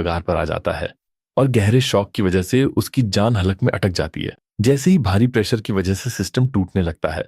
कगार पर आ जाता है और गहरे शॉक की वजह से उसकी जान हलक में अटक जाती है। जैसे ही भारी प्रेशर की वजह से सिस्टम टूटने लगता है,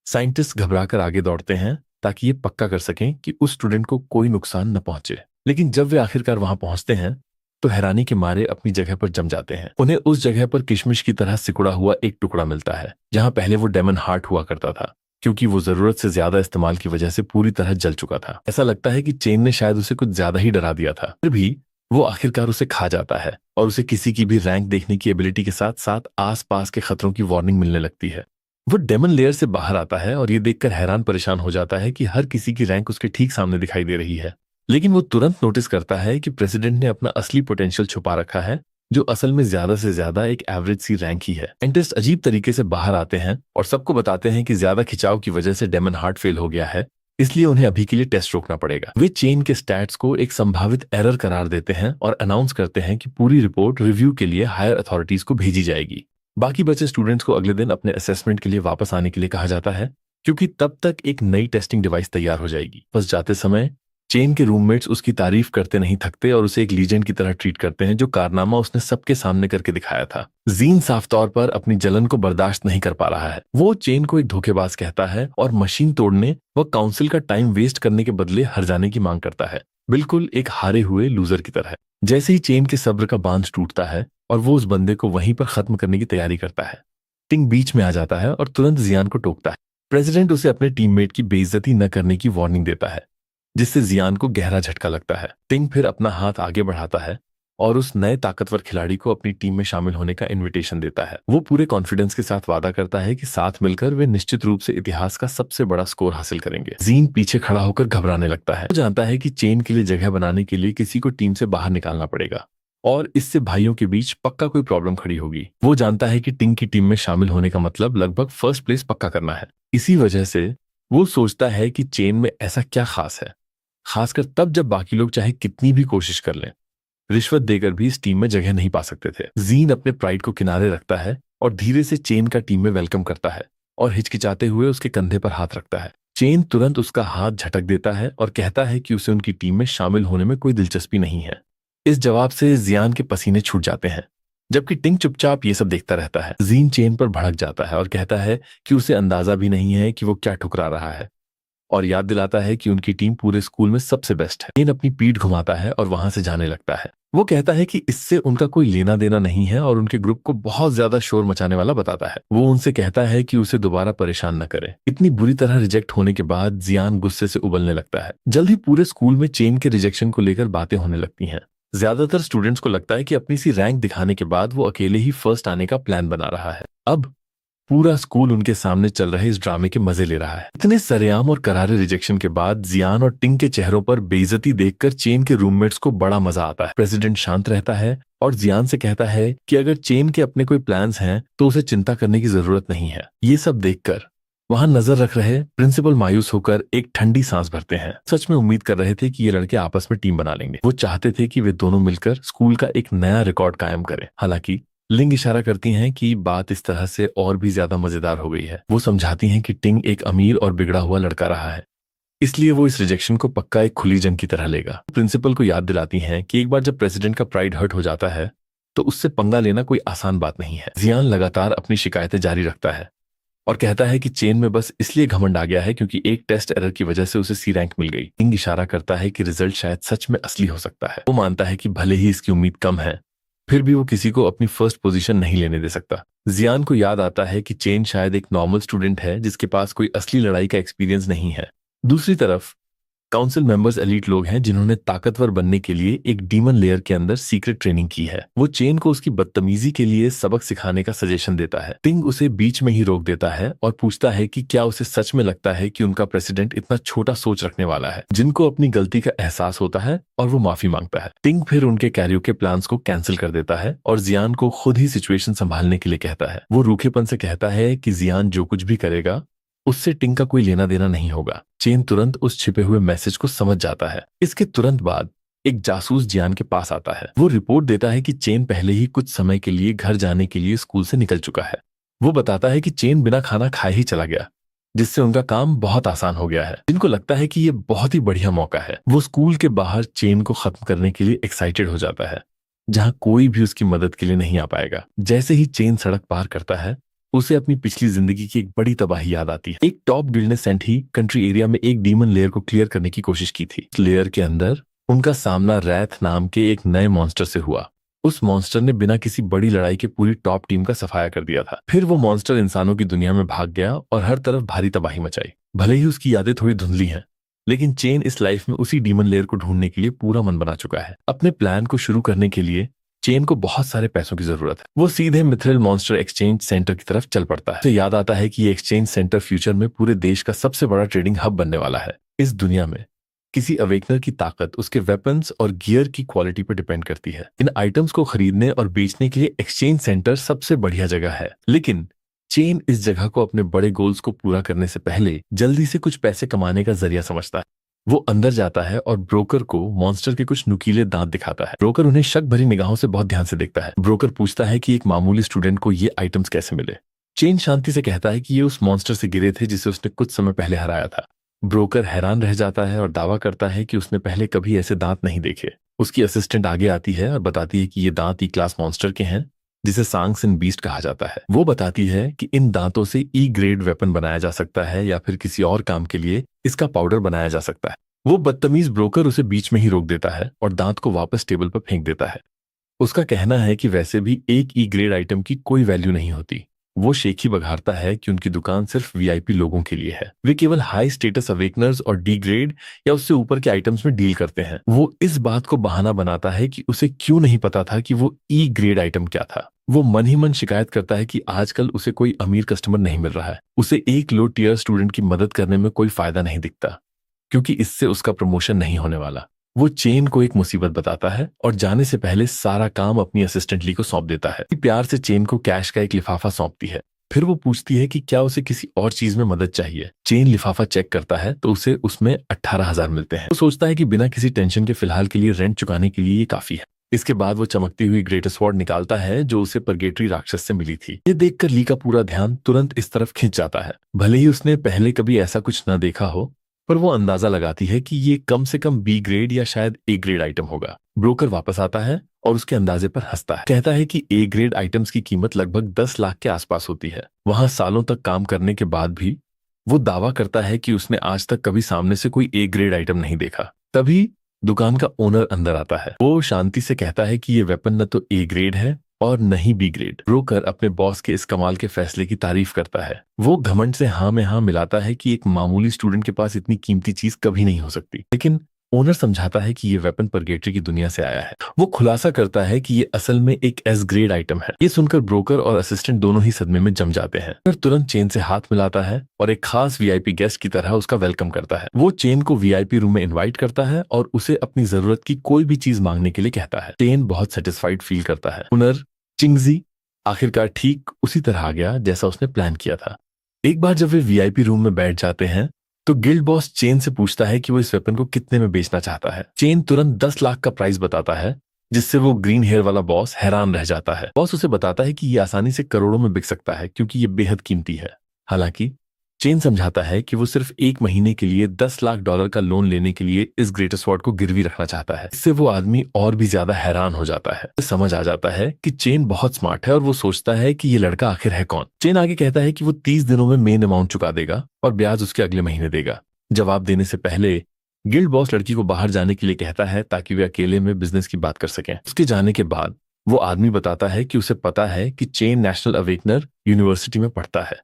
साइंटिस्ट घबराकर आगे दौड़ते हैं ताकि ये पक्का कर सकें कि उस स्टूडेंट को कोई नुकसान न पहुंचे। लेकिन जब वे आखिरकार वहां पहुंचते हैं तो हैरानी के मारे अपनी जगह पर जम जाते हैं। उन्हें उस जगह पर किशमिश की तरह सिकुड़ा हुआ एक टुकड़ा मिलता है जहां पहले वो डेमन हार्ट हुआ करता था, क्योंकि वो जरूरत से ज्यादा इस्तेमाल की वजह से पूरी तरह जल चुका था। ऐसा लगता है कि चेन ने शायद उसे कुछ ज्यादा ही डरा दिया था। फिर भी वो आखिरकार उसे खा जाता है और उसे किसी की भी रैंक देखने की एबिलिटी के साथ साथ आसपास के खतरों की वार्निंग मिलने लगती है। वो डेमन लेयर से बाहर आता है और ये देखकर हैरान परेशान हो जाता है कि हर किसी की रैंक उसके ठीक सामने दिखाई दे रही है। लेकिन वो तुरंत नोटिस करता है कि प्रेसिडेंट ने अपना असली पोटेंशियल छुपा रखा है, जो असल में ज्यादा से ज्यादा एक एवरेज सी रैंक ही है। साइंटिस्ट अजीब तरीके से बाहर आते हैं और सबको बताते हैं कि ज्यादा खिंचाव की वजह से डेमन हार्ट फेल हो गया है, इसलिए उन्हें अभी के लिए टेस्ट रोकना पड़ेगा। वे चेन के स्टैट्स को एक संभावित एरर करार देते हैं और अनाउंस करते हैं कि पूरी रिपोर्ट रिव्यू के लिए हायर अथॉरिटीज को भेजी जाएगी। बाकी बचे स्टूडेंट्स को अगले दिन अपने असेसमेंट के लिए वापस आने के लिए कहा जाता है, क्योंकि तब तक एक नई टेस्टिंग डिवाइस तैयार हो जाएगी। बस जाते समय चेन के रूममेट्स उसकी तारीफ करते नहीं थकते और उसे एक लीजेंड की तरह ट्रीट करते हैं, जो कारनामा उसने सबके सामने करके दिखाया था। जीन साफ तौर पर अपनी जलन को बर्दाश्त नहीं कर पा रहा है। वो चेन को एक धोखेबाज कहता है और मशीन तोड़ने व काउंसिल का टाइम वेस्ट करने के बदले हर जाने की मांग करता है, बिल्कुल एक हारे हुए लूजर की तरह। जैसे ही चेन के सब्र का बांध टूटता है और वो उस बंदे को वहीं पर खत्म करने की तैयारी करता है, टिंग बीच में आ जाता है और तुरंत जियान को टोकता है। प्रेसिडेंट उसे अपने टीममेट की बेइज्जती न करने की वार्निंग देता है, जिससे जियान को गहरा झटका लगता है। टिंग फिर अपना हाथ आगे बढ़ाता है और उस नए ताकतवर खिलाड़ी को अपनी टीम में शामिल होने का इनविटेशन देता है। वो पूरे कॉन्फिडेंस के साथ वादा करता है कि साथ मिलकर वे निश्चित रूप से इतिहास का सबसे बड़ा स्कोर हासिल करेंगे। जीन पीछे खड़ा होकर घबराने लगता है। वो जानता है कि चेन के लिए जगह बनाने के लिए किसी को टीम से बाहर निकालना पड़ेगा और इससे भाइयों के बीच पक्का कोई प्रॉब्लम खड़ी होगी। वो जानता है कि टिंग की टीम में शामिल होने का मतलब लगभग फर्स्ट प्लेस पक्का करना है। इसी वजह से वो सोचता है कि चेन में ऐसा क्या खास है, खासकर तब जब बाकी लोग चाहे कितनी भी कोशिश कर लें, रिश्वत देकर भी इस टीम में जगह नहीं पा सकते थे। जीन अपने प्राइड को किनारे रखता है और धीरे से चेन का टीम में वेलकम करता है और हिचकिचाते हुए उसके कंधे पर हाथ रखता है। चेन तुरंत उसका हाथ झटक देता है और कहता है कि उसे उनकी टीम में शामिल होने में कोई दिलचस्पी नहीं है। इस जवाब से जियान के पसीने छूट जाते हैं, जबकि टिंग चुपचाप ये सब देखता रहता है। जीन चेन पर भड़क जाता है और कहता है कि उसे अंदाजा भी नहीं है कि वो क्या ठुकरा रहा है, और याद दिलाता है कि उनकी टीम पूरे स्कूल में सबसे बेस्ट है। चेन अपनी पीठ घुमाता है और वहां से जाने लगता है। वो कहता है कि इससे उनका कोई लेना देना नहीं है और उनके ग्रुप को बहुत ज्यादा शोर मचाने वाला बताता है। वो उनसे कहता है कि उसे दोबारा परेशान न करे। इतनी बुरी तरह रिजेक्ट होने के बाद जियान गुस्से से उबलने लगता है। जल्द ही पूरे स्कूल में चेन के रिजेक्शन को लेकर बातें होने लगती हैं। ज्यादातर स्टूडेंट्स को लगता है कि अपनी सी रैंक दिखाने के बाद वो अकेले ही फर्स्ट आने का प्लान बना रहा है। अब पूरा स्कूल उनके सामने चल रहे इस ड्रामे के मजे ले रहा है। इतने सरेआम और करारे रिजेक्शन के बाद जियान और टिंग के चेहरों पर बेइज्जती देखकर चेन के रूममेट्स को बड़ा मजा आता है। प्रेसिडेंट शांत रहता है और जियान से कहता है कि अगर चेन के अपने कोई प्लान्स हैं तो उसे चिंता करने की जरूरत नहीं है। ये सब देखकर वहां नजर रख रहे प्रिंसिपल मायूस होकर एक ठंडी सांस भरते हैं। सच में उम्मीद कर रहे थे कि ये लड़के आपस में टीम बना लेंगे। वो चाहते थे कि वे दोनों मिलकर स्कूल का एक नया रिकॉर्ड कायम करें। हालांकि लिंग इशारा करती हैं कि बात इस तरह से और भी ज्यादा मजेदार हो गई है। वो समझाती हैं कि टिंग एक अमीर और बिगड़ा हुआ लड़का रहा है, इसलिए वो इस रिजेक्शन को पक्का एक खुली जंग की तरह लेगा। प्रिंसिपल को याद दिलाती हैं कि एक बार जब प्रेसिडेंट का प्राइड हर्ट हो जाता है तो उससे पंगा लेना कोई आसान बात नहीं है। जियान लगातार अपनी शिकायतें जारी रखता है और कहता है कि चेन में बस इसलिए घमंड आ गया है क्योंकि एक टेस्ट एरर की वजह से उसे सी रैंक मिल गई। टिंग इशारा करता है कि रिजल्ट शायद सच में असली हो सकता है। वो मानता है कि भले ही इसकी उम्मीद कम है, फिर भी वो किसी को अपनी फर्स्ट पोजीशन नहीं लेने दे सकता। जियान को याद आता है कि चेन शायद एक नॉर्मल स्टूडेंट है जिसके पास कोई असली लड़ाई का एक्सपीरियंस नहीं है। दूसरी तरफ काउंसिल मेंबर्स एलीट लोग हैं जिन्होंने ताकतवर बनने के लिए एक डीमन लेयर के अंदर सीक्रेट ट्रेनिंग की है। वो चेन को उसकी बदतमीजी के लिए सबक सिखाने का सजेशन देता है। टिंग उसे बीच में ही रोक देता है और पूछता है कि क्या उसे सच में लगता है कि उनका प्रेसिडेंट इतना छोटा सोच रखने वाला है, जिनको अपनी गलती का एहसास होता है और वो माफी मांगता है। टिंग फिर उनके कैरियोके प्लान्स को कैंसिल कर देता है और जियान को खुद ही सिचुएशन संभालने के लिए कहता है। वो रूखेपन से कहता है कि जियान जो कुछ भी करेगा उससे टिंग का कोई लेना देना नहीं होगा। चेन तुरंत उस छिपे हुए मैसेज को समझ जाता है। इसके तुरंत बाद एक जासूस जियान के पास आता है। वो रिपोर्ट देता है कि चेन पहले ही कुछ समय के लिए घर जाने के लिए स्कूल से निकल चुका है। वो बताता है कि चेन बिना खाना खाए ही चला गया जिससे उनका काम बहुत आसान हो गया है। जिनको लगता है कि ये बहुत ही बढ़िया मौका है, वो स्कूल के बाहर चेन को खत्म करने के लिए एक्साइटेड हो जाता है, जहां कोई भी उसकी मदद के लिए नहीं आ पाएगा। जैसे ही चेन सड़क पार करता है, उसे अपनी पिछली जिंदगी की एक बड़ी तबाही याद आती है। एक टॉप गिल्ड ने सेंट ही कंट्री एरिया में एक डीमन लेयर को क्लियर करने की कोशिश की थी। लेयर के अंदर उनका सामना रैथ नाम के एक नए मॉन्स्टर से हुआ। उस मॉन्स्टर ने बिना किसी बड़ी लड़ाई के पूरी टॉप टीम का सफाया कर दिया था। फिर वो मॉन्स्टर इंसानों की दुनिया में भाग गया और हर तरफ भारी तबाही मचाई। भले ही उसकी यादें थोड़ी धुंधली हैं, लेकिन चेन इस लाइफ में उसी डीमन लेयर को ढूंढने के लिए पूरा मन बना चुका है। अपने प्लान को शुरू करने के लिए चेन को बहुत सारे पैसों की जरूरत है। वो सीधे मिथ्रिल मॉन्स्टर एक्सचेंज सेंटर की तरफ चल पड़ता है। उसे याद आता है कि ये एक्सचेंज सेंटर फ्यूचर में पूरे देश का सबसे बड़ा ट्रेडिंग हब बनने वाला है। इस दुनिया में किसी अवेकनर की ताकत उसके वेपन्स और गियर की क्वालिटी पर डिपेंड करती है। इन आइटम्स को खरीदने और बेचने के लिए एक्सचेंज सेंटर सबसे बढ़िया जगह है। लेकिन चेन इस जगह को अपने बड़े गोल्स को पूरा करने से पहले जल्दी से कुछ पैसे कमाने का जरिया समझता है। वो अंदर जाता है और ब्रोकर को मॉन्स्टर के कुछ नुकीले दांत दिखाता है। ब्रोकर उन्हें शक भरी निगाहों से बहुत ध्यान से देखता है। ब्रोकर पूछता है कि एक मामूली स्टूडेंट को ये आइटम्स कैसे मिले। चेन शांति से कहता है कि ये उस मॉन्स्टर से गिरे थे जिसे उसने कुछ समय पहले हराया था। ब्रोकर हैरान रह जाता है और दावा करता है कि उसने पहले कभी ऐसे दांत नहीं देखे। उसकी असिस्टेंट आगे आती है और बताती है कि ये दांत ई क्लास मॉन्स्टर के हैं, जिसे सांग्स इन बीस्ट कहा जाता है। वो बताती है कि इन दांतों से ई ग्रेड वेपन बनाया जा सकता है या फिर किसी और काम के लिए इसका पाउडर बनाया जा सकता है। वो बदतमीज ब्रोकर उसे बीच में ही रोक देता है और दांत को वापस टेबल पर फेंक देता है। उसका कहना है कि वैसे भी एक ई ग्रेड आइटम की कोई वैल्यू नहीं होती। वो शेखी बघारता है कि उनकी दुकान सिर्फ वीआईपी लोगों के लिए है। वे केवल हाई स्टेटस अवेकनर्स और डी ग्रेड या उससे ऊपर के आइटम्स में डील करते हैं। वो इस बात को बहाना बनाता है कि उसे क्यों नहीं पता था कि वो ई ग्रेड आइटम क्या था। वो मन ही मन शिकायत करता है कि आजकल उसे कोई अमीर कस्टमर नहीं मिल रहा है। उसे एक लो टियर स्टूडेंट की मदद करने में कोई फायदा नहीं दिखता, क्योंकि इससे उसका प्रमोशन नहीं होने वाला। वो चेन को एक मुसीबत बताता है और जाने से पहले सारा काम अपनी असिस्टेंट ली को सौंप देता है। प्यार से चेन को कैश का एक लिफाफा सौंपती है। फिर वो पूछती है कि क्या उसे किसी और चीज में मदद चाहिए। चेन लिफाफा चेक करता है तो उसे उसमें 18,000 मिलते हैं। वो सोचता है कि बिना किसी टेंशन के फिलहाल के लिए रेंट चुकाने के लिए ये काफी है। इसके बाद वो चमकती हुई ग्रेटेस्ट स्वॉर्ड निकालता है जो उसे परगेटरी राक्षस से मिली थी। ये देखकर ली का पूरा ध्यान तुरंत इस तरफ खिंच जाता है। भले ही उसने पहले कभी ऐसा कुछ न देखा हो, पर वो अंदाजा लगाती है कि ये कम से कम बी ग्रेड या शायद ए ग्रेड आइटम होगा। ब्रोकर वापस आता है और उसके अंदाजे पर हंसता है। कहता है कि ए ग्रेड आइटम्स की कीमत लगभग 10 लाख के आसपास होती है। वहां सालों तक काम करने के बाद भी वो दावा करता है कि उसने आज तक कभी सामने से कोई ए ग्रेड आइटम नहीं देखा। तभी दुकान का ओनर अंदर आता है। वो शांति से कहता है कि ये वेपन न तो ए ग्रेड है और नहीं बी ग्रेड। ब्रोकर अपने बॉस के इस कमाल के फैसले की तारीफ करता है। वो घमंड से हाँ में हाँ मिलाता है कि एक मामूली स्टूडेंट के पास इतनी कीमती चीज कभी नहीं हो सकती। लेकिन ओनर समझाता है कि ये वेपन परगेटरी की दुनिया से आया है। वो खुलासा करता है कि ये असल में एक एस ग्रेड आइटम है। ये सुनकर ब्रोकर और असिस्टेंट दोनों ही सदमे में जम जाते हैं। फिर तुरंत चेन से हाथ मिलाता है और एक खास वीआईपी गेस्ट की तरह उसका वेलकम करता है। वो चेन को वीआईपी रूम में इन्वाइट करता है और उसे अपनी जरूरत की कोई भी चीज मांगने के लिए कहता है। चेन बहुत सेटिस्फाइड फील करता है। ओनर चिंगजी आखिरकार ठीक उसी तरह आ गया जैसा उसने प्लान किया था। एक बार जब वे वीआईपी रूम में बैठ जाते हैं तो गिल्ड बॉस चेन से पूछता है कि वो इस वेपन को कितने में बेचना चाहता है। चेन तुरंत 10 लाख का प्राइस बताता है, जिससे वो ग्रीन हेयर वाला बॉस हैरान रह जाता है। बॉस उसे बताता है कि ये आसानी से करोड़ों में बिक सकता है क्योंकि ये बेहद कीमती है। हालांकि चेन समझाता है कि वो सिर्फ 1 महीने के लिए $10 लाख का लोन लेने के लिए इस ग्रेटेस्ट स्वॉर्ड को गिरवी रखना चाहता है। इससे वो आदमी और भी ज्यादा हैरान हो जाता है। समझ आ जाता है कि चेन बहुत स्मार्ट है और वो सोचता है कि ये लड़का आखिर है कौन। चेन आगे कहता है कि वो 30 दिनों में मेन अमाउंट चुका देगा और ब्याज उसके अगले महीने देगा। जवाब देने से पहले गिल्ड बॉस लड़की को बाहर जाने के लिए कहता है ताकि वे अकेले में बिजनेस की बात कर सकें। उसके जाने के बाद वो आदमी बताता है कि उसे पता है कि चेन नेशनल अवेकनर यूनिवर्सिटी में पढ़ता है,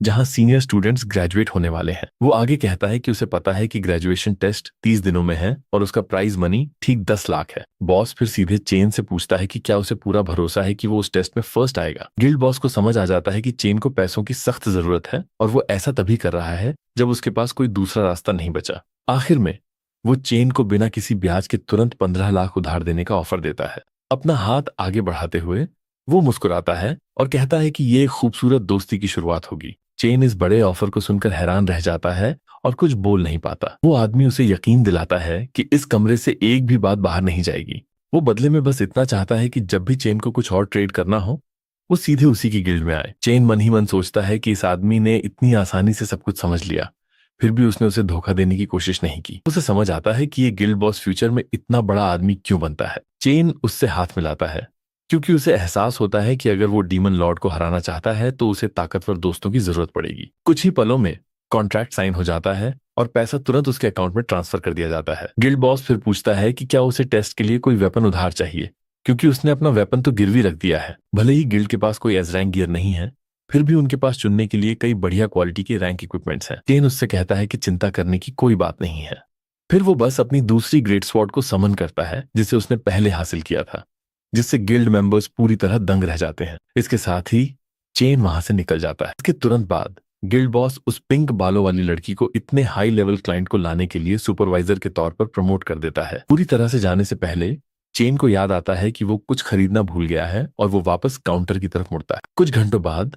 जहां सीनियर स्टूडेंट्स ग्रेजुएट होने वाले हैं। वो आगे कहता है कि उसे पता है कि ग्रेजुएशन टेस्ट 30 दिनों में है और उसका प्राइज मनी ठीक 10 लाख है। बॉस फिर सीधे चेन से पूछता है कि क्या उसे पूरा भरोसा है कि वो उस टेस्ट में फर्स्ट आएगा। गिल्ड बॉस को समझ आ जाता है कि चेन को पैसों की सख्त जरूरत है और वो ऐसा तभी कर रहा है जब उसके पास कोई दूसरा रास्ता नहीं बचा। आखिर में वो चेन को बिना किसी ब्याज के तुरंत 15 लाख उधार देने का ऑफर देता है। अपना हाथ आगे बढ़ाते हुए वो मुस्कुराता है और कहता है कि ये एक खूबसूरत दोस्ती की शुरुआत होगी। चेन इस बड़े ऑफर को सुनकर हैरान रह जाता है और कुछ बोल नहीं पाता। वो आदमी उसे यकीन दिलाता है कि इस कमरे से एक भी बात बाहर नहीं जाएगी। वो बदले में बस इतना चाहता है कि जब भी चेन को कुछ और ट्रेड करना हो वो सीधे उसी की गिल्ड में आए। चेन मन ही मन सोचता है कि इस आदमी ने इतनी आसानी से सब कुछ समझ लिया, फिर भी उसने उसे धोखा देने की कोशिश नहीं की। उसे समझ आता है कि ये गिल्ड बॉस फ्यूचर में इतना बड़ा आदमी क्यों बनता है। चेन उससे हाथ मिलाता है क्योंकि उसे एहसास होता है कि अगर वो डीमन लॉर्ड को हराना चाहता है तो उसे ताकतवर दोस्तों की जरूरत पड़ेगी। कुछ ही पलों में कॉन्ट्रैक्ट साइन हो जाता है और पैसा तुरंत उसके अकाउंट में ट्रांसफर कर दिया जाता है। गिल्ड बॉस फिर पूछता है कि क्या उसे टेस्ट के लिए कोई वेपन उधार चाहिए, क्योंकि उसने अपना वेपन तो गिरवी रख दिया है। भले ही गिल्ड के पास कोई एज रैंक गियर नहीं है, फिर भी उनके पास चुनने के लिए कई बढ़िया क्वालिटी के रैंक इक्विपमेंट्स हैं। चेन उससे कहता है कि चिंता करने की कोई बात नहीं है। फिर वो बस अपनी दूसरी ग्रेट स्वॉर्ड को समन करता है जिसे उसने पहले हासिल किया था, जिससे गिल्ड मेंबर्स पूरी तरह दंग रह जाते हैं। इसके साथ ही चेन वहां से निकल जाता है। इसके तुरंत बाद गिल्ड बॉस उस पिंक बालों वाली लड़की को इतने हाई लेवल क्लाइंट को लाने के लिए सुपरवाइजर के तौर पर प्रमोट कर देता है। पूरी तरह से जाने से पहले चेन को याद आता है कि वो कुछ खरीदना भूल गया है और वो वापस काउंटर की तरफ मुड़ता है। कुछ घंटों बाद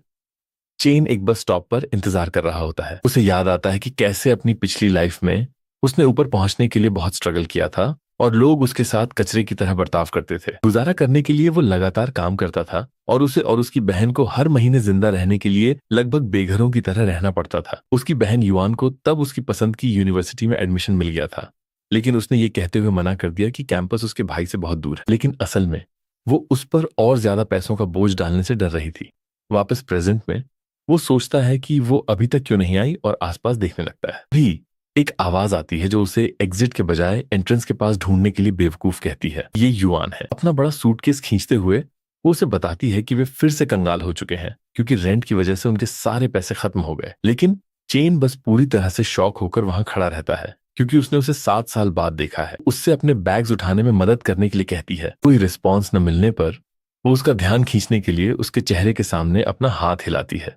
चेन एक बस स्टॉप पर इंतजार कर रहा होता है। उसे याद आता है कि कैसे अपनी पिछली लाइफ में उसने ऊपर पहुंचने के लिए बहुत स्ट्रगल किया था और लोग उसके साथ कचरे की तरह बर्ताव करते थे। गुजारा करने के लिए वो लगातार काम करता था और उसे और उसकी बहन को हर महीने जिंदा रहने के लिए लगभग बेघरों की तरह रहना पड़ता था। उसकी बहन युआन को तब उसकी पसंद की यूनिवर्सिटी में एडमिशन मिल गया था, लेकिन उसने ये कहते हुए मना कर दिया कि कैंपस उसके भाई से बहुत दूर है। लेकिन असल में वो उस पर और ज्यादा पैसों का बोझ डालने से डर रही थी। वापस प्रेजेंट में वो सोचता है कि वो अभी तक क्यों नहीं आई और आसपास देखने लगता है। भी एक आवाज आती है जो उसे एग्जिट के बजाय एंट्रेंस के पास ढूंढने के लिए बेवकूफ कहती है। ये युआन है। अपना बड़ा सूटकेस खींचते हुए वो उसे बताती है कि वे फिर से कंगाल हो चुके हैं क्योंकि रेंट की वजह से उनके सारे पैसे खत्म हो गए। लेकिन चेन बस पूरी तरह से शॉक होकर वहां खड़ा रहता है क्योंकि उसने उसे 7 साल बाद देखा है। उससे अपने बैग्स उठाने में मदद करने के लिए कहती है। कोई रिस्पॉन्स न मिलने पर वो उसका ध्यान खींचने के लिए उसके चेहरे के सामने अपना हाथ हिलाती है।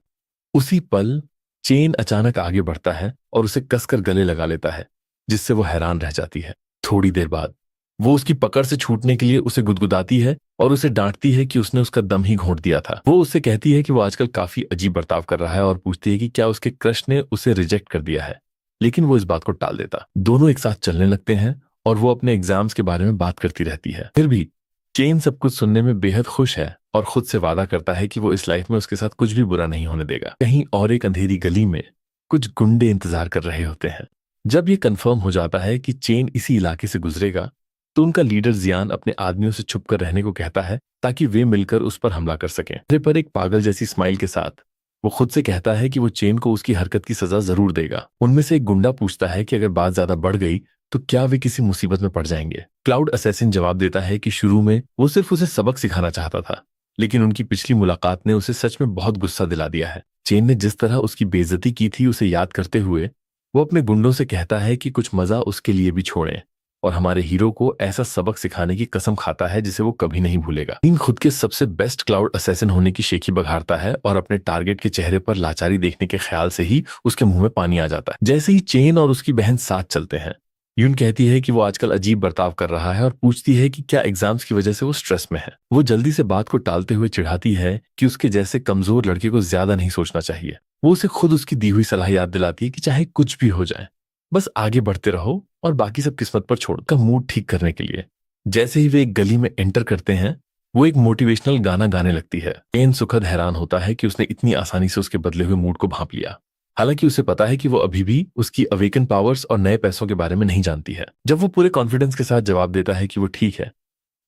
उसी पल चेन अचानक आगे बढ़ता है और उसे कसकर गले लगा लेता है, जिससे वो हैरान रह जाती है। थोड़ी देर बाद वो उसकी पकड़ से छूटने के लिए उसे गुदगुदाती है और उसे डांटती है कि उसने उसका दम ही घोंट दिया था। वो उससे कहती है कि वो आजकल काफी अजीब बर्ताव कर रहा है और पूछती है कि क्या उसके क्रश ने उसे रिजेक्ट कर दिया है, लेकिन वो इस बात को टाल देता। दोनों एक साथ चलने लगते हैं और वो अपने एग्जाम्स के बारे में बात करती रहती है। फिर भी चेन सब कुछ सुनने में बेहद खुश है और खुद से वादा करता है कि वो इस लाइफ में उसके साथ कुछ भी बुरा नहीं होने देगा। कहीं और एक अंधेरी गली में कुछ गुंडे इंतजार कर रहे होते हैं। जब ये कंफर्म हो जाता है कि चेन इसी इलाके से गुजरेगा तो उनका लीडर जियान अपने आदमियों से छुपकर रहने को कहता है ताकि वे मिलकर उस पर हमला कर सकें। चेहरे पर एक पागल जैसी स्माइल के साथ वो खुद से कहता है कि वो चेन को उसकी हरकत की सजा जरूर देगा। उनमें से एक गुंडा पूछता है कि अगर बात ज्यादा बढ़ गई तो क्या वे किसी मुसीबत में पड़ जाएंगे। क्लाउड असैसिन जवाब देता है कि शुरू में वो सिर्फ उसे सबक सिखाना चाहता था, लेकिन उनकी पिछली मुलाकात ने उसे सच में बहुत गुस्सा दिला दिया है। चेन ने जिस तरह उसकी बेइज्जती की थी उसे याद करते हुए वो अपने गुंडों से कहता है कि कुछ मजा उसके लिए भी छोड़ें और हमारे हीरो को ऐसा सबक सिखाने की कसम खाता है जिसे वो कभी नहीं भूलेगा। चेन खुद के सबसे बेस्ट क्लाउड असैसिन होने की शेखी बघारता है और अपने टारगेट के चेहरे पर लाचारी देखने के ख्याल से ही उसके मुंह में पानी आ जाता है। जैसे ही चेन और उसकी बहन साथ चलते हैं, यून कहती है कि वो आजकल अजीब बर्ताव कर रहा है और पूछती है कि क्या एग्जाम्स की वजह से वो स्ट्रेस में है। वो जल्दी से बात को टालते हुए चिढ़ाती है कि उसके जैसे कमजोर लड़के को ज्यादा नहीं सोचना चाहिए। वो उसे खुद उसकी दी हुई सलाह याद दिलाती है कि चाहे कुछ भी हो जाए बस आगे बढ़ते रहो और बाकी सब किस्मत पर छोड़ का मूड ठीक करने के लिए। जैसे ही वे एक गली में एंटर करते हैं वो एक मोटिवेशनल गाना गाने लगती है। चेन सुखद हैरान होता है कि उसने इतनी आसानी से उसके बदले हुए मूड को भांप लिया, हालांकि उसे पता है कि वो अभी भी उसकी अवेकन पावर्स और नए पैसों के बारे में नहीं जानती है। जब वो पूरे कॉन्फिडेंस के साथ जवाब देता है कि वो ठीक है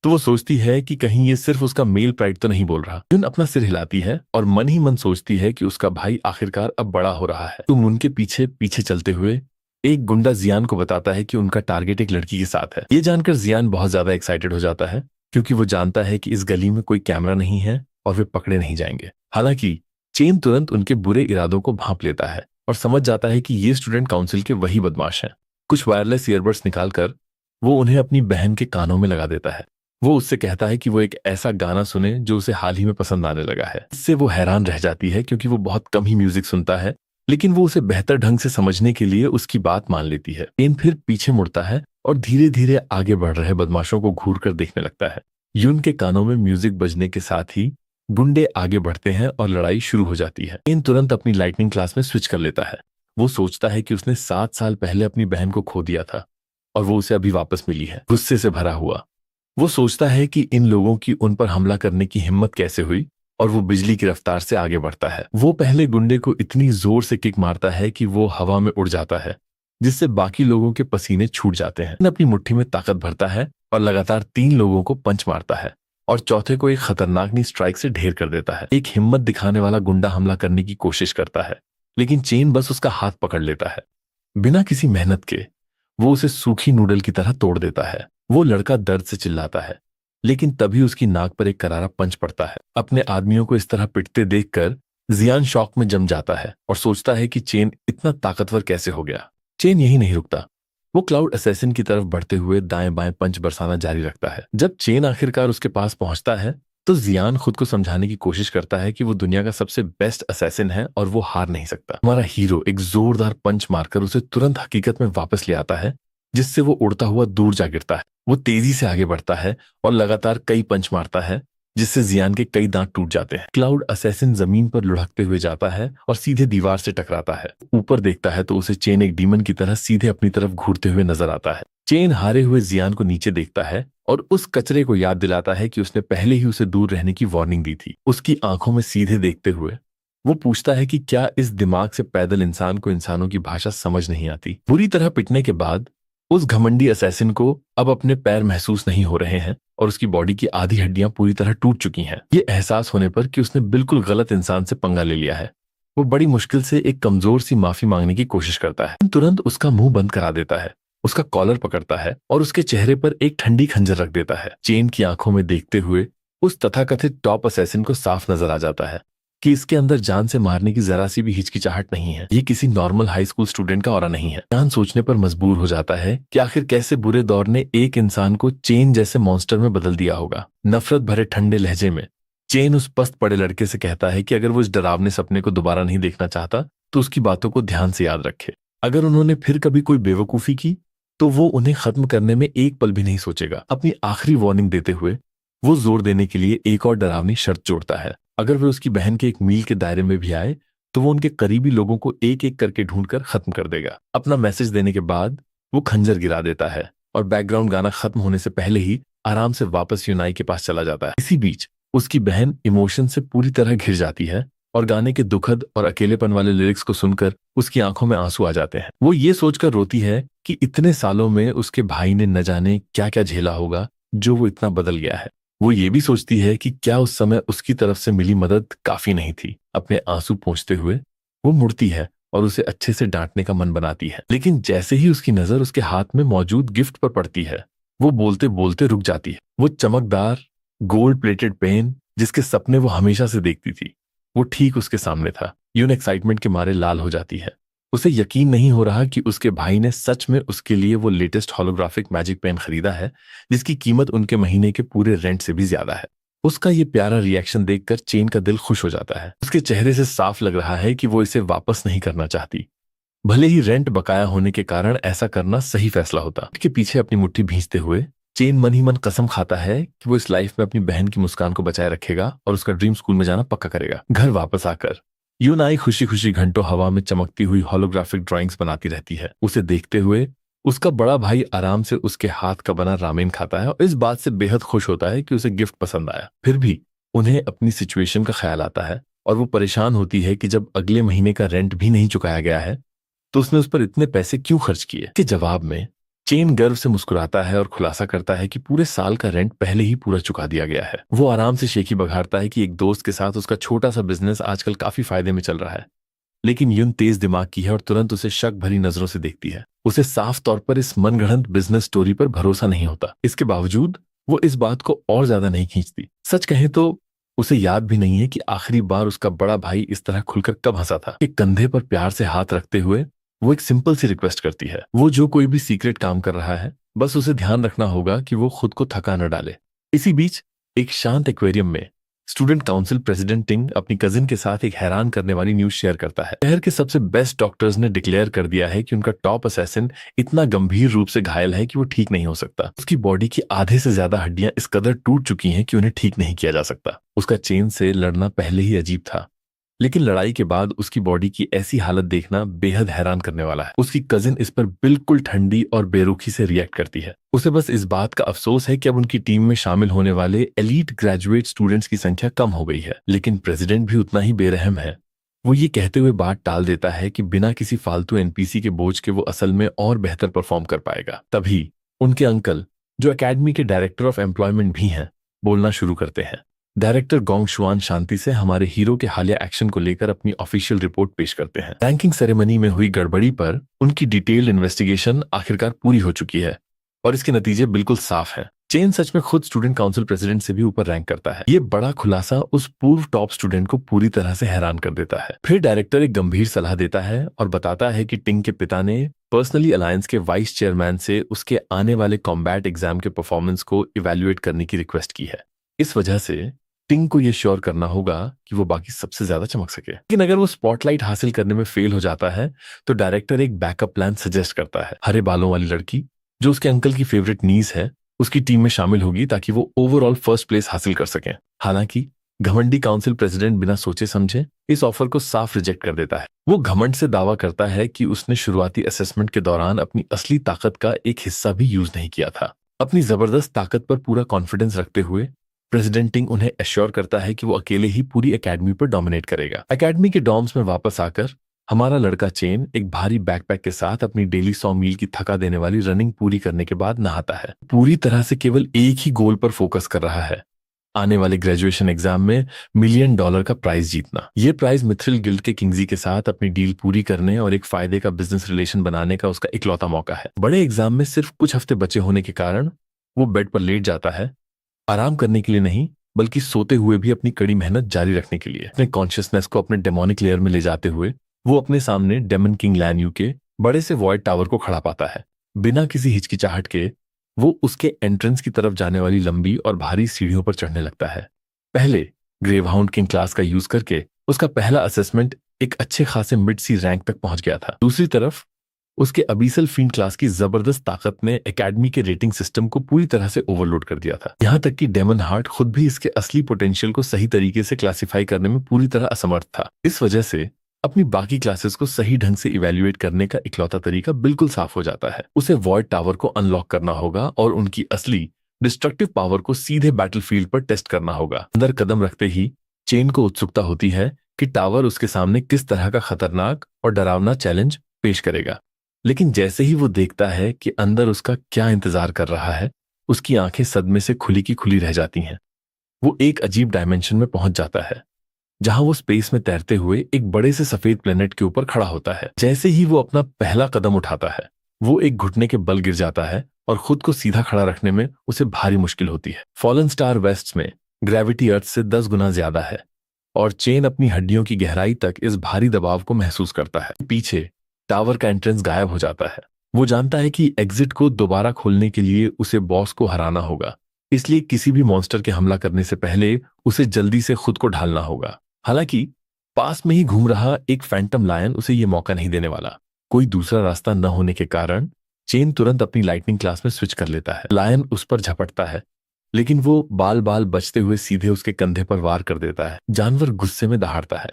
तो वो सोचती है कि कहीं ये सिर्फ उसका मेल प्राइड तो नहीं बोल रहा। यून अपना सिर हिलाती है और मन ही मन सोचती है कि उसका भाई आखिरकार अब बड़ा हो रहा है। तुम उनके पीछे पीछे चलते हुए एक गुंडा जियान को बताता है कि उनका टारगेट एक लड़की के साथ है। ये जानकर जियान बहुत ज्यादा एक्साइटेड हो जाता है क्योंकि वो जानता है कि इस गली में कोई कैमरा नहीं है और वे पकड़े नहीं जाएंगे। हालांकि चेन तुरंत उनके बुरे इरादों को भांप लेता है और समझ जाता है कि ये स्टूडेंट काउंसिल के वही बदमाश हैं। कुछ वायरलेस ईयरबड्स निकालकर वो उन्हें अपनी बहन के कानों में लगा देता है। वो उससे कहता है कि वो एक ऐसा गाना सुने जो उसे हाल ही में पसंद आने लगा है। इससे वो हैरान रह जाती है क्योंकि वो बहुत कम ही म्यूजिक सुनता है, लेकिन वो उसे बेहतर ढंग से समझने के लिए उसकी बात मान लेती है। चेन फिर पीछे मुड़ता है और धीरे धीरे आगे बढ़ रहे बदमाशों को घूर कर देखने लगता है। यून के कानों में म्यूजिक बजने के साथ ही गुंडे आगे बढ़ते हैं और लड़ाई शुरू हो जाती है। चेन तुरंत अपनी लाइटनिंग क्लास में स्विच कर लेता है। वो सोचता है कि उसने 7 साल पहले अपनी बहन को खो दिया था और वो उसे अभी वापस मिली है। गुस्से से भरा हुआ वो सोचता है कि इन लोगों की उन पर हमला करने की हिम्मत कैसे हुई और वो बिजली की रफ्तार से आगे बढ़ता है। वो पहले गुंडे को इतनी जोर से किक मारता है कि वो हवा में उड़ जाता है, जिससे बाकी लोगों के पसीने छूट जाते हैं। अपनी मुट्ठी में ताकत भरता है और लगातार 3 लोगों को पंच मारता है और चौथे को एक खतरनाक नी स्ट्राइक से ढेर कर देता है। एक हिम्मत दिखाने वाला गुंडा हमला करने की कोशिश करता है, लेकिन चेन बस उसका हाथ पकड़ लेता है। बिना किसी मेहनत के वो उसे सूखी नूडल की तरह तोड़ देता है। वो लड़का दर्द से चिल्लाता है, लेकिन तभी उसकी नाक पर एक करारा पंच पड़ता है। अपने आदमियों को इस तरह पिटते देखकर जियान शॉक में जम जाता है और सोचता है कि चेन इतना ताकतवर कैसे हो गया। चेन यही नहीं रुकता, वो क्लाउड असैसिन की तरफ बढ़ते हुए दाएं बाएं पंच बरसाना जारी रखता है। जब चेन आखिरकार उसके पास पहुंचता है तो जियान खुद को समझाने की कोशिश करता है कि वो दुनिया का सबसे बेस्ट असैसिन है और वो हार नहीं सकता। हमारा हीरो एक जोरदार पंच मारकर उसे तुरंत हकीकत में वापस ले आता है, जिससे वो उड़ता हुआ दूर जा गिरता है। वो तेजी से आगे बढ़ता है और लगातार कई पंच मारता है, जिससे जियान के कई दांत टूट जाते हैं। क्लाउड असैसिन जमीन पर लुढ़कते हुए जाता है और सीधे दीवार से टकराता है। ऊपर देखता है तो उसे चेन एक डीमन की तरह सीधे अपनी तरफ घूरते हुए नजर आता है। चेन हारे हुए जियान को नीचे देखता है और उस कचरे को याद दिलाता है कि उसने पहले ही उसे दूर रहने की वार्निंग दी थी। उसकी आंखों में सीधे देखते हुए वो पूछता है कि क्या इस दिमाग से पैदल इंसान को इंसानों की भाषा समझ नहीं आती। बुरी तरह पिटने के बाद उस घमंडी असैसिन को अब अपने पैर महसूस नहीं हो रहे हैं और उसकी बॉडी की आधी हड्डियां पूरी तरह टूट चुकी हैं। ये एहसास होने पर कि उसने बिल्कुल गलत इंसान से पंगा ले लिया है, वो बड़ी मुश्किल से एक कमजोर सी माफी मांगने की कोशिश करता है। तुरंत उसका मुंह बंद करा देता है, उसका कॉलर पकड़ता है और उसके चेहरे पर एक ठंडी खंजर रख देता है। चेन की आंखों में देखते हुए उस तथाकथित टॉप असैसिन को साफ नजर आ जाता है कि इसके अंदर जान से मारने की जरा सी भी हिचकिचाहट नहीं है। ये किसी नॉर्मल हाई स्कूल स्टूडेंट का ऑरा नहीं है। जान सोचने पर मजबूर हो जाता है कि आखिर कैसे बुरे दौर ने एक इंसान को चेन जैसे मॉन्स्टर में बदल दिया होगा। नफरत भरे ठंडे लहजे में चेन उस पस्त पड़े लड़के से कहता है कि अगर वो इस डरावने सपने को दोबारा नहीं देखना चाहता तो उसकी बातों को ध्यान से याद रखे। अगर उन्होंने फिर कभी कोई बेवकूफी की तो वो उन्हें खत्म करने में एक पल भी नहीं सोचेगा। अपनी आखिरी वार्निंग देते हुए वो जोर देने के लिए एक और डरावनी शर्त जोड़ता है, अगर वे उसकी बहन के एक मील के दायरे में भी आए तो वो उनके करीबी लोगों को एक एक करके ढूंढकर खत्म कर देगा। अपना मैसेज देने के बाद वो खंजर गिरा देता है और बैकग्राउंड गाना खत्म होने से पहले ही आराम से वापस यूनाई के पास चला जाता है। इसी बीच उसकी बहन इमोशन से पूरी तरह घिर जाती है और गाने के दुखद और अकेलेपन वाले लिरिक्स को सुनकर उसकी आंखों में आंसू आ जाते हैं। वो ये सोचकर रोती है कि इतने सालों में उसके भाई ने न जाने क्या क्या झेला होगा जो वो इतना बदल गया है। वो ये भी सोचती है कि क्या उस समय उसकी तरफ से मिली मदद काफी नहीं थी। अपने आंसू पोंछते हुए वो मुड़ती है और उसे अच्छे से डांटने का मन बनाती है, लेकिन जैसे ही उसकी नजर उसके हाथ में मौजूद गिफ्ट पर पड़ती है वो बोलते बोलते रुक जाती है। वो चमकदार गोल्ड प्लेटेड पेन जिसके सपने वो हमेशा से देखती थी वो ठीक उसके सामने था। यून एक्साइटमेंट के मारे लाल हो जाती है। उसे यकीन नहीं हो रहा कि उसके भाई ने सच में उसके लिए वो लेटेस्ट होलोग्राफिक मैजिक पेन खरीदा है जिसकी कीमत उनके महीने के पूरे रेंट से भी ज्यादा है। उसका ये प्यारा रिएक्शन देखकर चेन का दिल खुश हो जाता है। उसके चेहरे से साफ लग रहा है कि वो इसे वापस नहीं करना चाहती, भले ही रेंट बकाया होने के कारण ऐसा करना सही फैसला होता। उसके पीछे अपनी मुट्ठी भींचते हुए चेन मन ही मन कसम खाता है कि वो इस लाइफ में अपनी बहन की मुस्कान को बचाए रखेगा और उसका ड्रीम स्कूल में जाना पक्का करेगा। घर वापस आकर यूनाई खुशी खुशी घंटों हवा में चमकती हुई होलोग्राफिक ड्राइंग्स बनाती रहती है। उसे देखते हुए उसका बड़ा भाई आराम से उसके हाथ का बना रामेन खाता है और इस बात से बेहद खुश होता है कि उसे गिफ्ट पसंद आया। फिर भी उन्हें अपनी सिचुएशन का ख्याल आता है और वो परेशान होती है कि जब अगले महीने का रेंट भी नहीं चुकाया गया है तो उसने उस पर इतने पैसे क्यों खर्च किए। के जवाब में चेन गर्व से मुस्कुराता है और खुलासा करता है कि पूरे साल का रेंट पहले ही पूरा चुका दिया गया है। वो आराम से शेखी बघारता है कि एक दोस्त के साथ उसका छोटा सा बिजनेस आजकल काफी फायदे में चल रहा है, लेकिन यून तेज दिमाग की है और तुरंत उसे शक भरी नजरों से देखती है। उसे साफ तौर पर इस मनगढ़ंत बिजनेस स्टोरी पर भरोसा नहीं होता। इसके बावजूद वो इस बात को और ज्यादा नहीं खींचती। सच कहें तो उसे याद भी नहीं है कि आखिरी बार उसका बड़ा भाई इस तरह खुलकर कब हंसा था। एक कंधे पर प्यार से हाथ रखते हुए वो एक सिंपल सी रिक्वेस्ट करती है। वो जो कोई भी सीक्रेट काम कर रहा है बस उसे ध्यान रखना होगा कि वो खुद को थका न डाले। इसी बीच एक शांत एक्वेरियम में स्टूडेंट काउंसिल प्रेसिडेंट टिंग अपनी कजिन के साथ एक हैरान करने वाली न्यूज शेयर करता है। शहर के सबसे बेस्ट डॉक्टर्स ने डिक्लेयर कर दिया है कि उनका टॉप असैसिन इतना गंभीर रूप से घायल है कि वो ठीक नहीं हो सकता। उसकी बॉडी की आधे से ज्यादा हड्डियां इस कदर टूट चुकी हैं कि उन्हें ठीक नहीं किया जा सकता। उसका चेन से लड़ना पहले ही अजीब था, लेकिन लड़ाई के बाद उसकी बॉडी की ऐसी हालत देखना बेहद हैरान करने वाला है। उसकी कजिन इस पर बिल्कुल ठंडी और बेरुखी से रिएक्ट करती है। उसे बस इस बात का अफसोस है कि अब उनकी टीम में शामिल होने वाले एलीट ग्रेजुएट स्टूडेंट्स की संख्या कम हो गई है। लेकिन प्रेसिडेंट भी उतना ही बेरहम है। वो ये कहते हुए बात टाल देता है कि बिना किसी फालतू एनपीसी के बोझ के वो असल में और बेहतर परफॉर्म कर पाएगा। तभी उनके अंकल, जो एकेडमी के डायरेक्टर ऑफ एम्प्लॉयमेंट भी हैं, बोलना शुरू करते हैं। डायरेक्टर गोंग शुआन शांति से हमारे हीरो के हालिया एक्शन को लेकर अपनी ऑफिशियल रिपोर्ट पेश करते हैं। रैंकिंग सेरेमनी में हुई गड़बड़ी पर उनकी डिटेल्ड इन्वेस्टिगेशन आखिरकार पूरी हो चुकी है और इसके नतीजे बिल्कुल साफ हैं। चेन सच में खुद स्टूडेंट काउंसिल प्रेसिडेंट से भी ऊपर रैंक करता है। ये बड़ा खुलासा उस पूर्व टॉप स्टूडेंट को पूरी तरह से हैरान कर देता है। फिर डायरेक्टर एक गंभीर सलाह देता है और बताता है कि टिंग के पिता ने पर्सनली अलायंस के वाइस चेयरमैन से उसके आने वाले कॉम्बैट एग्जाम के परफॉर्मेंस को इवेल्युएट करने की रिक्वेस्ट की है। इस वजह से टिंग को यह श्योर करना होगा कि वो बाकी सबसे ज्यादा चमक सके। लेकिन अगर वो स्पॉटलाइट हासिल करने में फेल हो जाता है तो डायरेक्टर एक बैकअप प्लान सजेस्ट करता है। हरे बालों वाली लड़की, जो उसके अंकल की फेवरेट नीस है, उसकी टीम में शामिल होगी ताकि वो ओवरऑल फर्स्ट प्लेस हासिल कर सकें। हालांकि घमंडी काउंसिल प्रेसिडेंट बिना सोचे समझे इस ऑफर को साफ रिजेक्ट कर देता है। वो घमंड से दावा करता है कि उसने शुरुआती असेसमेंट के दौरान अपनी असली ताकत का एक हिस्सा भी यूज नहीं किया था। अपनी जबरदस्त ताकत पर पूरा कॉन्फिडेंस रखते हुए प्रेसिडेंट टिंग उन्हें एश्योर करता है कि वो अकेले ही पूरी एकेडमी पर डोमिनेट करेगा। एकेडमी के डॉर्म्स में वापस आकर हमारा लड़का चेन एक भारी बैकपैक के साथ अपनी डेली 100 मील की थका देने वाली रनिंग पूरी करने के बाद नहाता है। पूरी तरह से केवल एक ही गोल पर फोकस कर रहा है, आने वाले ग्रेजुएशन एग्जाम में $1 मिलियन का प्राइज जीतना। ये प्राइज मिथ्रिल गिल्ड के किंगजी के साथ अपनी डील पूरी करने और एक फायदे का बिजनेस रिलेशन बनाने का उसका इकलौता मौका है। बड़े एग्जाम में सिर्फ कुछ हफ्ते बचे होने के कारण वो बेड पर लेट जाता है, आराम करने के लिए नहीं बल्कि सोते हुए भी अपनी कड़ी मेहनत जारी रखने के लिए। अपने कॉन्शियसनेस को अपने डेमोनिक लेयर में ले जाते हुए वो अपने सामने डेमन किंग लैन यू के बड़े से वॉइड टावर को खड़ा पाता है। बिना किसी हिचकिचाहट के वो उसके एंट्रेंस की तरफ जाने वाली लंबी और भारी सीढ़ियों पर चढ़ने लगता है। पहले ग्रेवहाउंड किंग क्लास का यूज करके उसका पहला असेसमेंट एक अच्छे खासे मिड सी रैंक तक पहुंच गया था। दूसरी तरफ उसके अबीसल फील्ड क्लास की जबरदस्त ताकत ने एकेडमी के रेटिंग सिस्टम को पूरी तरह से ओवरलोड कर दिया था। यहां तक कि डेमन हार्ट खुद भी इसके असली पोटेंशियल को सही तरीके से क्लासिफाई करने में पूरी तरह असमर्थ था। इस वजह से अपनी बाकी क्लासेस को सही ढंग से इवेल्युएट करने का इकलौता तरीका बिल्कुल साफ हो जाता है। उसे वॉइड टावर को अनलॉक करना होगा और उनकी असली डिस्ट्रक्टिव पावर को सीधे बैटलफील्ड पर टेस्ट करना होगा। अंदर कदम रखते ही चेन को उत्सुकता होती है कि टावर उसके सामने किस तरह का खतरनाक और डरावना चैलेंज पेश करेगा। लेकिन जैसे ही वो देखता है कि अंदर उसका क्या इंतजार कर रहा है, उसकी आंखें सदमे से खुली की खुली रह जाती हैं। वो एक अजीब डायमेंशन में पहुंच जाता है जहां वो स्पेस में तैरते हुए एक बड़े से सफेद प्लेनेट के ऊपर खड़ा होता है। जैसे ही वो अपना पहला कदम उठाता है, वो एक घुटने के बल गिर जाता है और खुद को सीधा खड़ा रखने में उसे भारी मुश्किल होती है। फॉलन स्टार वेस्ट में ग्रेविटी अर्थ से 10 गुना ज्यादा है और चेन अपनी हड्डियों की गहराई तक इस भारी दबाव को महसूस करता है। पीछे टावर का एंट्रेंस गायब हो जाता है। वो जानता है कि एग्जिट को दोबारा खोलने के लिए उसे बॉस को हराना होगा, इसलिए किसी भी मॉन्स्टर के हमला करने से पहले उसे जल्दी से खुद को ढालना होगा। हालांकि पास में ही घूम रहा एक फैंटम लायन उसे ये मौका नहीं देने वाला। कोई दूसरा रास्ता न होने के कारण चेन तुरंत अपनी लाइटनिंग क्लास में स्विच कर लेता है। लायन उस पर झपटता है, लेकिन वो बाल बाल बचते हुए सीधे उसके कंधे पर वार कर देता है। जानवर गुस्से में दहाड़ता है,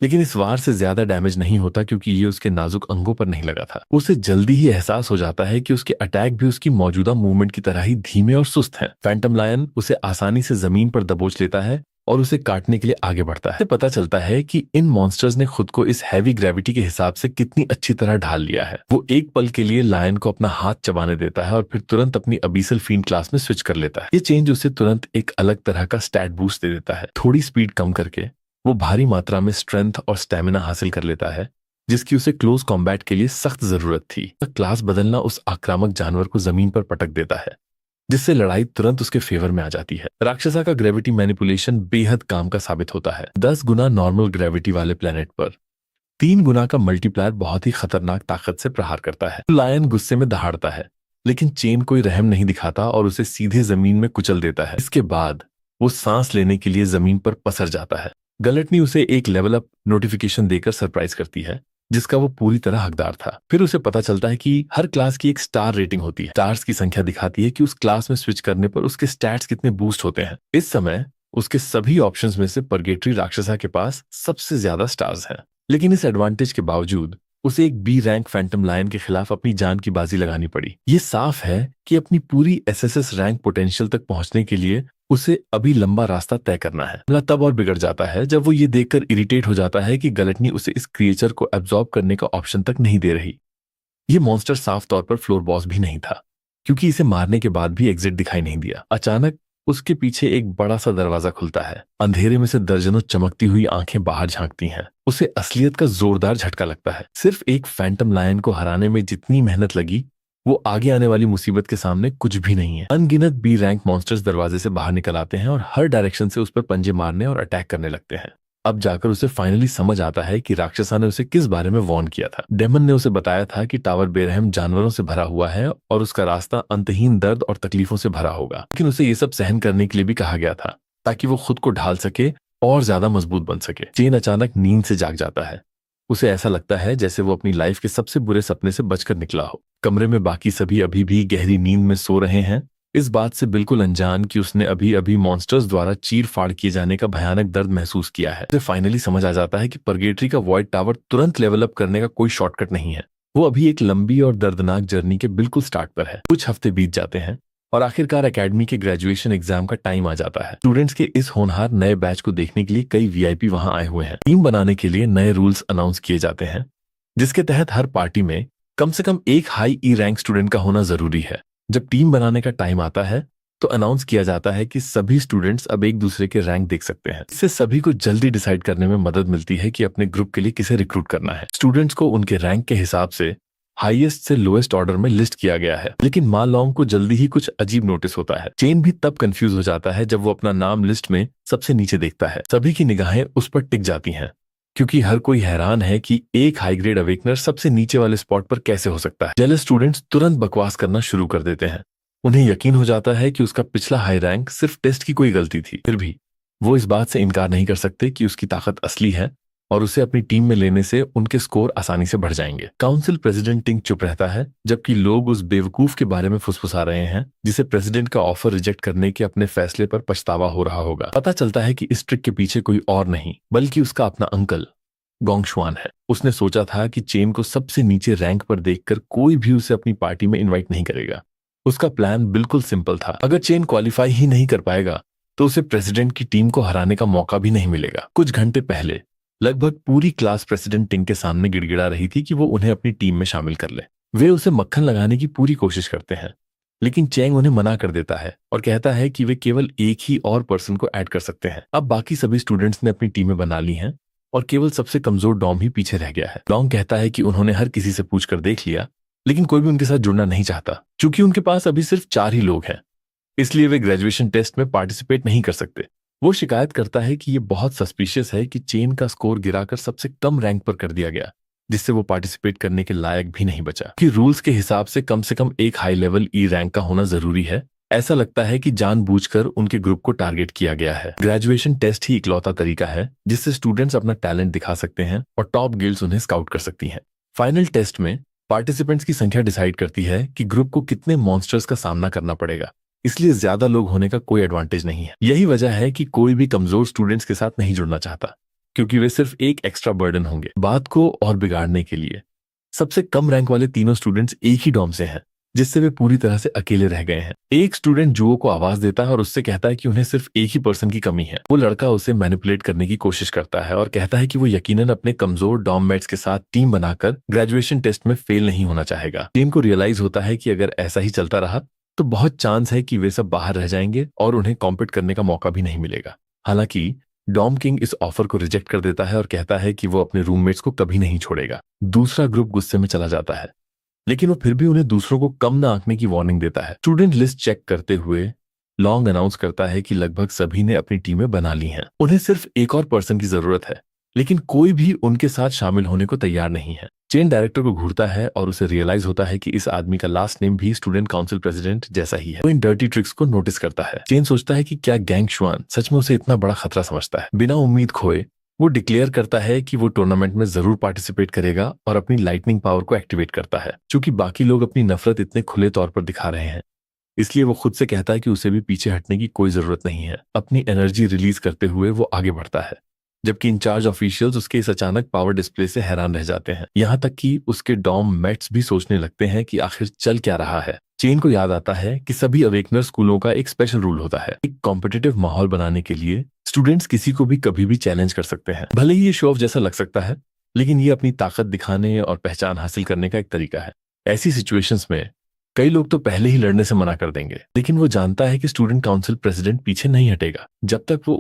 लेकिन इस वार से ज्यादा डैमेज नहीं होता क्योंकि ये उसके नाजुक अंगों पर नहीं लगा था। उसे जल्दी ही एहसास हो जाता है कि उसके अटैक भी उसकी मौजूदा मूवमेंट की तरह ही धीमे और सुस्त हैं। फैंटम लायन उसे आसानी से जमीन पर दबोच लेता है और उसे काटने के लिए आगे बढ़ता है। पता चलता है कि इन मॉन्स्टर्स ने खुद को इस हैवी ग्रेविटी के हिसाब से कितनी अच्छी तरह ढाल लिया है। वो एक पल के लिए लायन को अपना हाथ चबाने देता है और फिर तुरंत अपनी अबीसल फील्ड क्लास में स्विच कर लेता है। ये चेंज उसे तुरंत एक अलग तरह का स्टैट बूस्ट दे देता है। थोड़ी स्पीड कम करके वो भारी मात्रा में स्ट्रेंथ और स्टेमिना हासिल कर लेता है, जिसकी उसे क्लोज कॉम्बैट के लिए सख्त जरूरत थी। क्लास बदलना उस आक्रामक जानवर को जमीन पर पटक देता है, जिससे लड़ाई तुरंत उसके फेवर में आ जाती है। राक्षसा का ग्रेविटी मैनिपुलेशन बेहद काम का साबित होता है। 10 गुना नॉर्मल ग्रेविटी वाले प्लेनेट पर 3 गुना का मल्टीप्लायर बहुत ही खतरनाक ताकत से प्रहार करता है। लायन गुस्से में दहाड़ता है, लेकिन चेन कोई रहम नहीं दिखाता और उसे सीधे जमीन में कुचल देता है। इसके बाद वो सांस लेने के लिए जमीन पर पसर जाता है। गलटनी उसे एक लेवल अप नोटिफिकेशन देकर सरप्राइज करती है, जिसका वो पूरी तरह हकदार था। फिर उसे पता चलता है कि हर क्लास की एक स्टार रेटिंग होती है। स्टार्स की संख्या दिखाती है कि उस क्लास में स्विच करने पर उसके स्टैट्स कितने बूस्ट होते हैं। इस समय उसके सभी ऑप्शंस में से परगेटरी राक्षसा के पास सबसे ज्यादा स्टार्स हैं। लेकिन इस एडवांटेज के बावजूद उसे एक बी रैंक फैंटम लायन के खिलाफ अपनी जान की बाजी लगानी पड़ी। ये साफ है कि अपनी पूरी एसएसएस रैंक पोटेंशियल तक पहुंचने के लिए उसे अभी लंबा रास्ता तय करना है। मामला तब और बिगड़ जाता है जब वो ये देखकर इरिटेट हो जाता है कि गलटनी उसे इस क्रिएचर को एब्जॉर्ब करने का ऑप्शन तक नहीं दे रही। ये मॉन्स्टर साफ तौर पर फ्लोर बॉस भी नहीं था, क्योंकि इसे मारने के बाद भी एग्जिट दिखाई नहीं दिया। अचानक उसके पीछे एक बड़ा सा दरवाजा खुलता है। अंधेरे में से दर्जनों चमकती हुई आंखें बाहर झांकती हैं। उसे असलियत का जोरदार झटका लगता है। सिर्फ एक फैंटम लायन को हराने में जितनी मेहनत लगी, वो आगे आने वाली मुसीबत के सामने कुछ भी नहीं है। अनगिनत बी रैंक मॉन्स्टर्स दरवाजे से बाहर निकल आते हैं और हर डायरेक्शन से उस पर पंजे मारने और अटैक करने लगते हैं। अब जाकर उसे फाइनली समझ आता है कि राक्षसा ने उसे किस बारे में वॉर्न किया था। डेमन ने उसे बताया था कि टावर बेरहम जानवरों से भरा हुआ है और उसका रास्ता अंतहीन दर्द और तकलीफों से भरा होगा। लेकिन उसे ये सब सहन करने के लिए भी कहा गया था, ताकि वो खुद को ढाल सके और ज्यादा मजबूत बन सके। चेन अचानक नींद से जाग जाता है। उसे ऐसा लगता है जैसे वो अपनी लाइफ के सबसे बुरे सपने से बचकर निकला हो। कमरे में बाकी सभी अभी भी गहरी नींद में सो रहे हैं, इस बात से बिल्कुल अनजान कि उसने अभी अभी मॉन्स्टर्स द्वारा चीर फाड़ किए जाने का भयानक दर्द महसूस किया है। उसे फाइनली समझ आ जाता है कि परगेटरी का वॉइड टावर तुरंत लेवल अप करने का कोई शॉर्टकट नहीं है। वो अभी एक लंबी और दर्दनाक जर्नी के बिल्कुल स्टार्ट पर है। कुछ हफ्ते बीत जाते हैं और आखिरकार एकेडमी के ग्रेजुएशन एग्जाम का टाइम आ जाता है। स्टूडेंट्स के इस होनहार नए बैच को देखने के लिए कई वीआईपी वहां आए हुए हैं। टीम बनाने के लिए नए रूल्स अनाउंस किए जाते हैं, जिसके तहत हर पार्टी में कम से कम एक हाई ई रैंक स्टूडेंट का होना जरूरी है। जब टीम बनाने का टाइम आता है तो अनाउंस किया जाता है कि सभी स्टूडेंट्स अब एक दूसरे के रैंक देख सकते हैं। इससे सभी को जल्दी डिसाइड करने में मदद मिलती है कि अपने ग्रुप के लिए किसे रिक्रूट करना है। स्टूडेंट्स को उनके रैंक के हिसाब से हाईएस्ट से लोएस्ट ऑर्डर में लिस्ट किया गया है। लेकिन मा लॉन्ग को जल्दी ही कुछ अजीब नोटिस होता है। चेन भी तब कंफ्यूज हो जाता है जब वो अपना नाम लिस्ट में सबसे नीचे देखता है। सभी की निगाहें उस पर टिक जाती हैं, क्योंकि हर कोई हैरान है कि एक हाई ग्रेड अवेकनर सबसे नीचे वाले स्पॉट पर कैसे हो सकता है। जेलस स्टूडेंट्स तुरंत बकवास करना शुरू कर देते हैं। उन्हें यकीन हो जाता है कि उसका पिछला हाई रैंक सिर्फ टेस्ट की कोई गलती थी। फिर भी वो इस बात से इनकार नहीं कर सकते कि उसकी ताकत असली है और उसे अपनी टीम में लेने से उनके स्कोर आसानी से बढ़ जाएंगे। काउंसिल प्रेसिडेंट टिंग चुप रहता है, जबकि लोग उस बेवकूफ के बारे में फुसफुसा रहे हैं जिसे प्रेसिडेंट का ऑफर रिजेक्ट करने के अपने फैसले पर पछतावा हो रहा होगा। पता चलता है कि इस ट्रिक के पीछे कोई और नहीं बल्कि उसका अपना अंकल गोंगशुआन है। उसने सोचा था कि चेन को सबसे नीचे रैंक पर देखकर कोई भी उसे अपनी पार्टी में इन्वाइट नहीं करेगा। उसका प्लान बिल्कुल सिंपल था। अगर चेन क्वालिफाई ही नहीं कर पाएगा तो उसे प्रेसिडेंट की टीम को हराने का मौका भी नहीं मिलेगा। कुछ घंटे पहले लगभग पूरी क्लास प्रेसिडेंट टिंग के सामने गिड़गिड़ा रही थी कि वो उन्हें अपनी टीम में शामिल कर ले। वे उसे मक्खन लगाने की पूरी कोशिश करते हैं, लेकिन चेंग उन्हें मना कर देता है और कहता है कि वे केवल एक ही और पर्सन को ऐड कर सकते हैं। अब बाकी सभी स्टूडेंट्स ने अपनी टीमें बना ली हैं और केवल सबसे कमजोर डॉम ही पीछे रह गया है। लॉन्ग कहता है कि उन्होंने हर किसी से पूछकर देख लिया, लेकिन कोई भी उनके साथ जुड़ना नहीं चाहता। चूंकि उनके पास अभी सिर्फ 4 ही लोग हैं, इसलिए वे ग्रेजुएशन टेस्ट में पार्टिसिपेट नहीं कर सकते। वो शिकायत करता है कि ये बहुत सस्पिशियस है कि चेन का स्कोर गिराकर सबसे कम रैंक पर कर दिया गया, जिससे वो पार्टिसिपेट करने के लायक भी नहीं बचा। कि रूल्स के हिसाब से कम कम एक हाई लेवल ई रैंक का होना जरूरी है। ऐसा लगता है कि जानबूझकर उनके ग्रुप को टारगेट किया गया है। ग्रेजुएशन टेस्ट ही इकलौता तरीका है जिससे स्टूडेंट्स अपना टैलेंट दिखा सकते हैं और टॉप गिल्ड्स उन्हें स्काउट कर सकती हैं। फाइनल टेस्ट में पार्टिसिपेंट्स की संख्या डिसाइड करती है कि ग्रुप को कितने मॉन्स्टर्स का सामना करना पड़ेगा, इसलिए ज्यादा लोग होने का कोई एडवांटेज नहीं है। यही वजह है कि कोई भी कमजोर स्टूडेंट्स के साथ नहीं जुड़ना चाहता, क्योंकि वे सिर्फ एक एक्स्ट्रा बर्डन होंगे। बात को और बिगाड़ने के लिए सबसे कम रैंक वाले तीनों स्टूडेंट्स एक ही डॉम से हैं, जिससे वे पूरी तरह से अकेले रह गए हैं। एक स्टूडेंट जुओ को आवाज देता है और उससे कहता है कि उन्हें सिर्फ एक ही पर्सन की कमी है। वो लड़का उसे मैनिपुलेट करने की कोशिश करता है और कहता है कि वो यकीनन अपने कमजोर डॉममेट्स के साथ टीम बनाकर ग्रेजुएशन टेस्ट में फेल नहीं होना चाहेगा। टीम को रियलाइज होता है कि अगर ऐसा ही चलता रहा तो बहुत चांस है कि वे सब बाहर रह जाएंगे और उन्हें कॉम्पीट करने का मौका भी नहीं मिलेगा। हालांकि डॉम किंग इस ऑफर को रिजेक्ट कर देता है और कहता है कि वो अपने रूममेट्स को कभी नहीं छोड़ेगा। दूसरा ग्रुप गुस्से में चला जाता है, लेकिन वो फिर भी उन्हें दूसरों को कम न आंकने की वार्निंग देता है। स्टूडेंट लिस्ट चेक करते हुए लॉन्ग अनाउंस करता है कि लगभग सभी ने अपनी टीमें बना ली हैं। उन्हें सिर्फ एक और पर्सन की जरूरत है, लेकिन कोई भी उनके साथ शामिल होने को तैयार नहीं है। चेन डायरेक्टर को घूरता है और उसे रियलाइज होता है कि इस आदमी का लास्ट नेम भी स्टूडेंट काउंसिल प्रेसिडेंट जैसा ही है। वो इन डर्टी ट्रिक्स को नोटिस करता है। चेन सोचता है कि क्या गोंगशुआन सच में उसे इतना बड़ा खतरा समझता है। बिना उम्मीद खोए वो डिक्लेयर करता है कि वो टूर्नामेंट में जरूर पार्टिसिपेट करेगा और अपनी लाइटनिंग पावर को एक्टिवेट करता है। चूंकि बाकी लोग अपनी नफरत इतने खुले तौर पर दिखा रहे हैं, इसलिए वो खुद से कहता है कि उसे भी पीछे हटने की कोई जरूरत नहीं है। अपनी एनर्जी रिलीज करते हुए वो आगे बढ़ता है, जबकि इंचार्ज ऑफिशियल्स उसके इस अचानक पावर डिस्प्ले से हैरान रह जाते हैं। यहाँ तक कि उसके डॉम मेट्स भी सोचने लगते हैं कि आखिर चल क्या रहा है। चेन को याद आता है कि सभी अवेकनर स्कूलों का एक स्पेशल रूल होता है। एक कॉम्पिटिटिव माहौल बनाने के लिए स्टूडेंट्स किसी को भी कभी भी चैलेंज कर सकते हैं। भले ही ये शो ऑफ जैसा लग सकता है, लेकिन ये अपनी ताकत दिखाने और पहचान हासिल करने का एक तरीका है। ऐसी सिचुएशंस में कई लोग तो पहले ही लड़ने से मना कर देंगे, लेकिन वो जानता है कि स्टूडेंट काउंसिल प्रेसिडेंट पीछे नहीं हटेगा जब तक वो